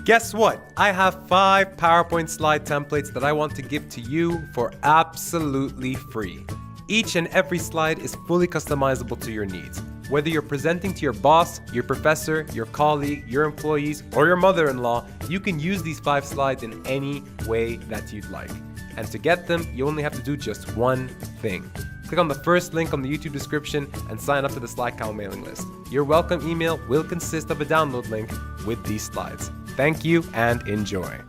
Guess what? I have 5 PowerPoint slide templates that I want to give to you for absolutely free. Each and every slide is fully customizable to your needs. Whether you're presenting to your boss, your professor, your colleague, your employees, or your mother-in-law, you can use these 5 slides in any way that you'd like. And to get them, you only have to do just one thing. Click on the first link on the YouTube description and sign up to the SlideCow mailing list. Your welcome email will consist of a download link with these slides. Thank you and enjoy.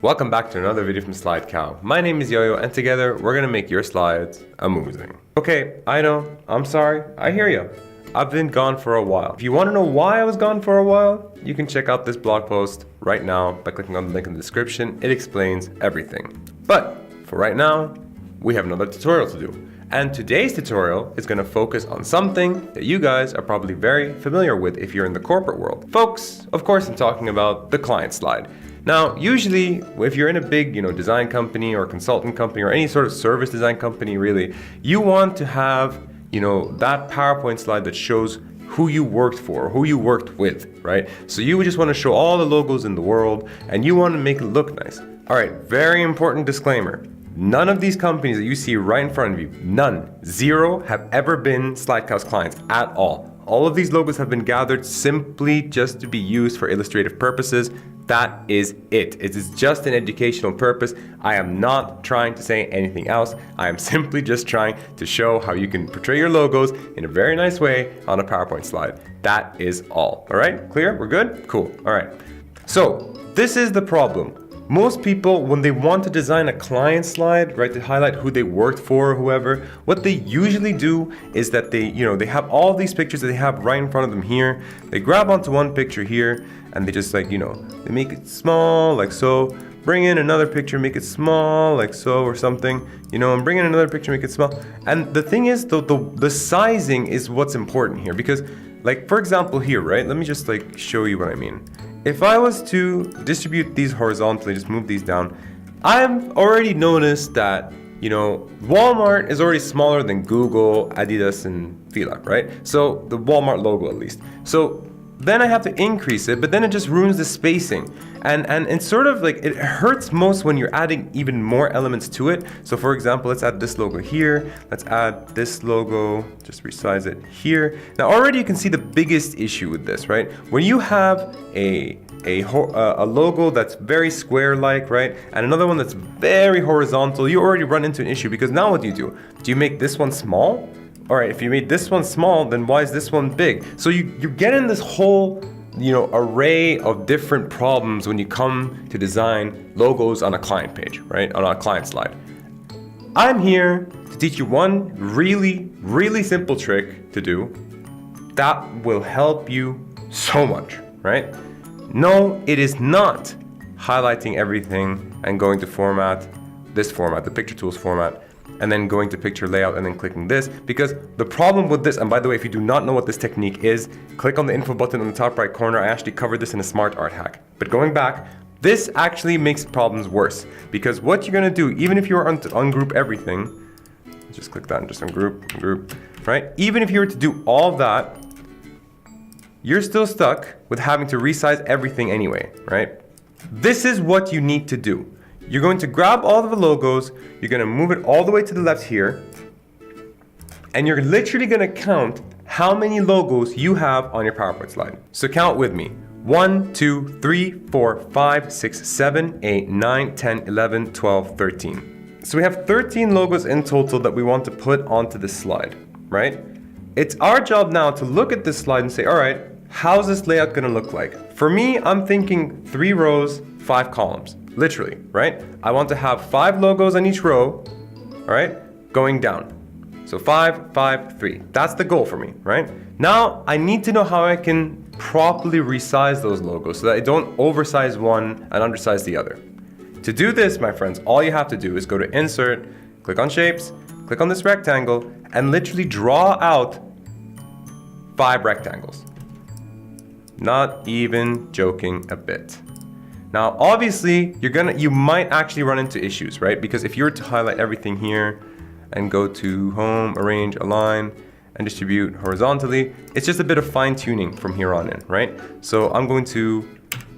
Welcome back to another video from SlideCow. My name is Yo-Yo and together we're gonna make your slides amusing. Okay, I know, I'm sorry, I hear you. I've been gone for a while. If you want to know why I was gone for a while, you can check out this blog post right now by clicking on the link in the description. It explains everything. But for right now, we have another tutorial to do. And today's tutorial is going to focus on something that you guys are probably very familiar with if you're in the corporate world. Folks, of course, I'm talking about the client slide. Now, usually, if you're in a big, design company or consultant company or any sort of service design company, really, you want to have, that PowerPoint slide that shows who you worked for, who you worked with, right? So you just want to show all the logos in the world and you want to make it look nice. All right, very important disclaimer. None of these companies that you see right in front of you, none, 0, have ever been SlideCow's clients at all. All of these logos have been gathered simply just to be used for illustrative purposes. That is it. It is just an educational purpose. I am not trying to say anything else. I am simply just trying to show how you can portray your logos in a very nice way on a PowerPoint slide. That is all. All right, clear? We're good? Cool. All right. So this is the problem. Most people, when they want to design a client slide, right, to highlight who they worked for or whoever, what they usually do is that they have all these pictures that they have right in front of them here. They grab onto one picture here and they just they make it small like so, bring in another picture, make it small like so or something, and bring in another picture, make it small. And the thing is, the sizing is what's important here because, for example here, right, let me just show you what I mean. If I was to distribute these horizontally, just move these down, I've already noticed that, Walmart is already smaller than Google, Adidas, and Fila, right? So the Walmart logo at least. So then I have to increase it, but then it just ruins the spacing. And it's sort of it hurts most when you're adding even more elements to it. So for example, let's add this logo here. Let's add this logo, just resize it here. Now already you can see the biggest issue with this, right? When you have a logo that's very square-like, right? And another one that's very horizontal, you already run into an issue because now what do? Do you make this one small? All right, if you made this one small, then why is this one big? So you get in this whole array of different problems when you come to design logos on a client page, right? On a client slide. I'm here to teach you one really, really simple trick to do that will help you so much, right? No, it is not highlighting everything and going to format, this format, the picture tools format, and then going to picture layout and then clicking this, because the problem with this, and by the way, if you do not know what this technique is, click on the info button on the top right corner. I actually covered this in a SMARTART hack. But going back, this actually makes problems worse because what you're gonna do, even if you were to ungroup everything, just click that and just ungroup, right? Even if you were to do all that, you're still stuck with having to resize everything anyway, right? This is what you need to do. You're going to grab all of the logos, you're going to move it all the way to the left here, and you're literally going to count how many logos you have on your PowerPoint slide. So count with me. 1, 2, 3, 4, 5, 6, 7, 8, 9, 10, 11, 12, 13. So we have 13 logos in total that we want to put onto this slide, right? It's our job now to look at this slide and say, all right, how's this layout going to look like? For me, I'm thinking 3 rows, 5 columns. Literally, right? I want to have 5 logos on each row, all right, going down. So 5, 5, 3. That's the goal for me, right? Now, I need to know how I can properly resize those logos so that I don't oversize one and undersize the other. To do this, my friends, all you have to do is go to Insert, click on Shapes, click on this rectangle, and literally draw out 5 rectangles. Not even joking a bit. Now, obviously, you might actually run into issues, right? Because if you were to highlight everything here and go to Home, Arrange, Align, and Distribute horizontally, it's just a bit of fine tuning from here on in, right? So I'm going to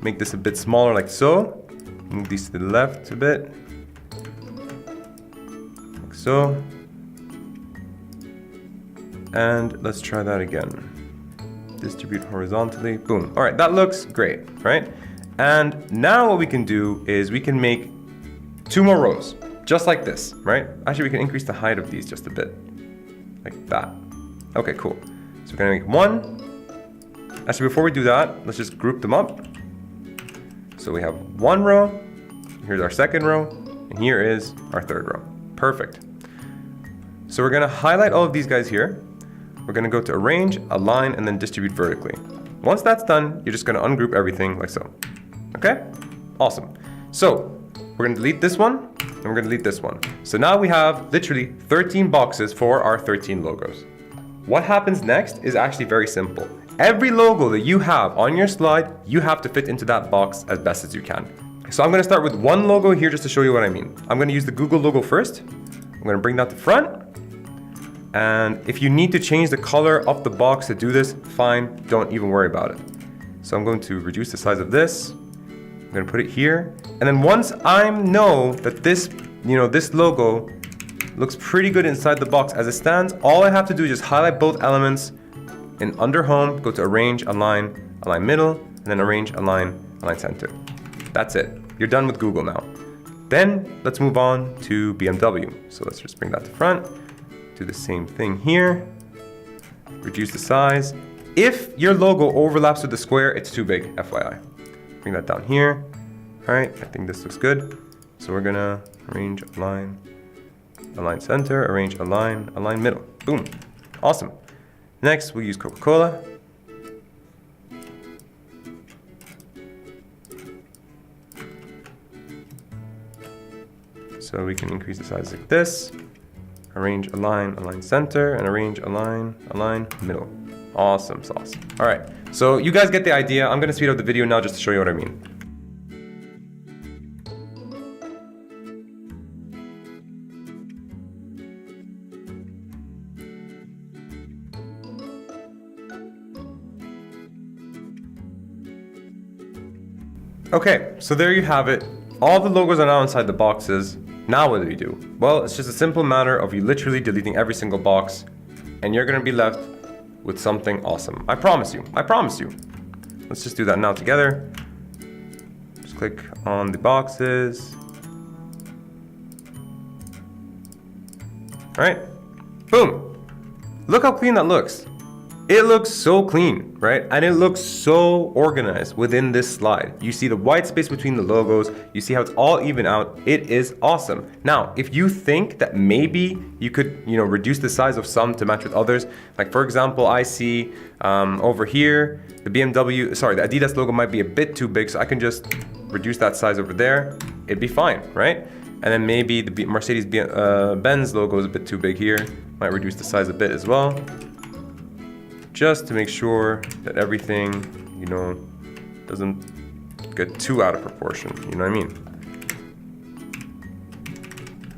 make this a bit smaller like so. Move these to the left a bit. Like so. And let's try that again. Distribute horizontally, boom. All right, that looks great, right? And now what we can do is we can make 2 more rows, just like this, right? Actually, we can increase the height of these just a bit, like that. Okay, cool. So we're gonna make 1. Actually, before we do that, let's just group them up. So we have 1 row, here's our 2nd row, and here is our 3rd row. Perfect. So we're gonna highlight all of these guys here. We're gonna go to arrange, align, and then distribute vertically. Once that's done, you're just gonna ungroup everything like so. Okay? Awesome. So we're gonna delete this one, and we're gonna delete this one. So now we have literally 13 boxes for our 13 logos. What happens next is actually very simple. Every logo that you have on your slide, you have to fit into that box as best as you can. So I'm gonna start with 1 logo here just to show you what I mean. I'm gonna use the Google logo first. I'm gonna bring that to front. And if you need to change the color of the box to do this, fine, don't even worry about it. So I'm going to reduce the size of this. I'm gonna put it here. And then once I know that this, this logo looks pretty good inside the box as it stands, all I have to do is just highlight both elements and under home, go to arrange, align, align middle, and then arrange, align, align center. That's it. You're done with Google now. Then let's move on to BMW. So let's just bring that to front. Do the same thing here. Reduce the size. If your logo overlaps with the square, it's too big, FYI. Bring that down here. All right, I think this looks good. So we're gonna arrange, align, align center, arrange, align, align middle. Boom. Awesome. Next, we'll use Coca-Cola. So we can increase the size like this. Arrange, align, align center, and arrange, align, align middle. Awesome sauce. All right, so you guys get the idea. I'm gonna speed up the video now just to show you what I mean. Okay, so there you have it. All the logos are now inside the boxes. Now what do we do? Well, it's just a simple matter of you literally deleting every single box, and you're gonna be left with something awesome. I promise you, I promise you. Let's just do that now together. Just click on the boxes. All right, boom. Look how clean that looks. It looks so clean, right? And it looks so organized within this slide. You see the white space between the logos. You see how it's all even out. It is awesome. Now, if you think that maybe you could, reduce the size of some to match with others, like for example, I see over here, the the Adidas logo might be a bit too big, so I can just reduce that size over there. It'd be fine, right? And then maybe the Mercedes-Benz logo is a bit too big here. Might reduce the size a bit as well. Just to make sure that everything, doesn't get too out of proportion, you know what I mean?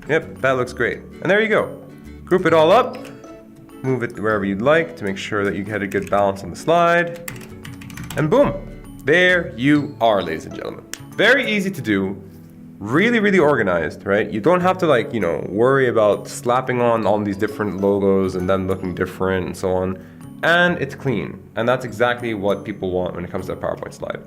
Yep, that looks great. And there you go. Group it all up, move it wherever you'd like to make sure that you get a good balance on the slide. And boom, there you are, ladies and gentlemen. Very easy to do, really, really organized, right? You don't have to worry about slapping on all these different logos and them looking different and so on. And it's clean. And that's exactly what people want when it comes to a PowerPoint slide.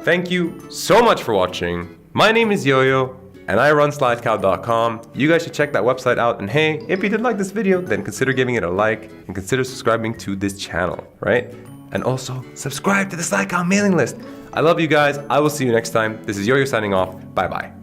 Thank you so much for watching. My name is Yo-Yo, and I run slidecow.com. You guys should check that website out. And hey, if you did like this video, then consider giving it a like and consider subscribing to this channel, right? And also subscribe to the SlideCow mailing list. I love you guys. I will see you next time. This is Yo-Yo signing off. Bye-bye.